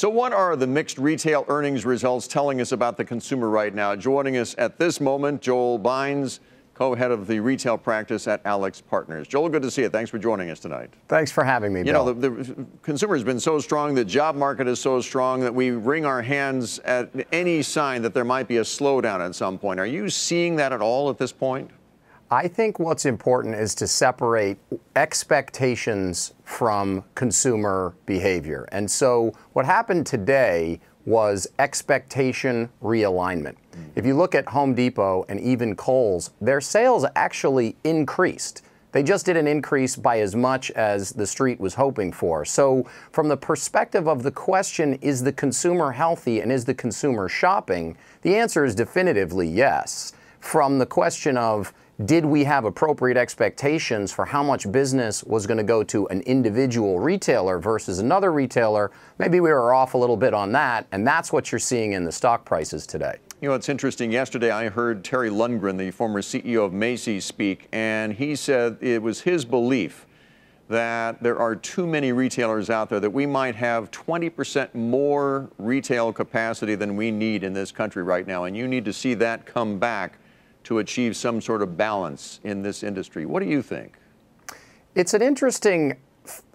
So what are the mixed retail earnings results telling us about the consumer right now? Joining us at this moment, Joel Bynes, co-head of the retail practice at Alix Partners. Joel, good to see you. Thanks for joining us tonight. Thanks for having me, Bill. You know, the consumer has been so strong, the job market is so strong that we wring our hands at any sign that there might be a slowdown at some point. Are you seeing that at all at this point? I think what's important is to separate expectations from consumer behavior. And so what happened today was expectation realignment. If you look at Home Depot and even Kohl's, their sales actually increased. They just didn't increase by as much as the street was hoping for. So from the perspective of the question, is the consumer healthy and is the consumer shopping? The answer is definitively yes. From the question of, did we have appropriate expectations for how much business was going to go to an individual retailer versus another retailer? Maybe we were off a little bit on that, and that's what you're seeing in the stock prices today. You know, it's interesting. Yesterday, I heard Terry Lundgren, the former CEO of Macy's, speak, and he said it was his belief that there are too many retailers out there, that we might have 20% more retail capacity than we need in this country right now, and you need to see that come back to achieve some sort of balance in this industry. What do you think? It's an interesting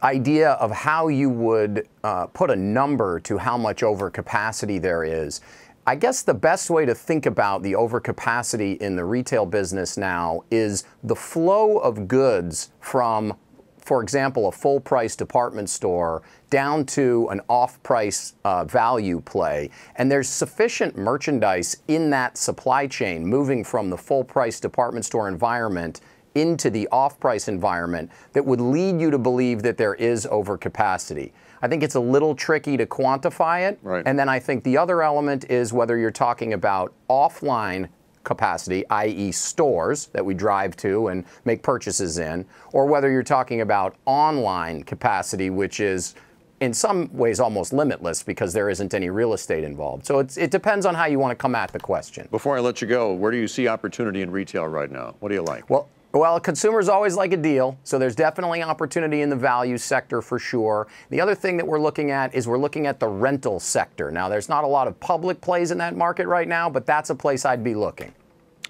idea of how you would put a number to how much overcapacity there is. I guess the best way to think about the overcapacity in the retail business now is the flow of goods from, for example, a full-price department store down to an off-price value play. And there's sufficient merchandise in that supply chain moving from the full-price department store environment into the off-price environment that would lead you to believe that there is overcapacity. I think it's a little tricky to quantify it. Right. And then I think the other element is whether you're talking about offline capacity, i.e. stores that we drive to and make purchases in, or whether you're talking about online capacity, which is in some ways almost limitless because there isn't any real estate involved. So it depends on how you want to come at the question. Before I let you go, where do you see opportunity in retail right now? What do you like? Well, consumers always like a deal, so there's definitely opportunity in the value sector for sure. The other thing that we're looking at is we're looking at the rental sector. Now, there's not a lot of public plays in that market right now, but that's a place I'd be looking.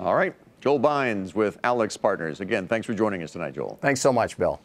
All right. Joel Bynes with Alix Partners. Again, thanks for joining us tonight, Joel. Thanks so much, Bill.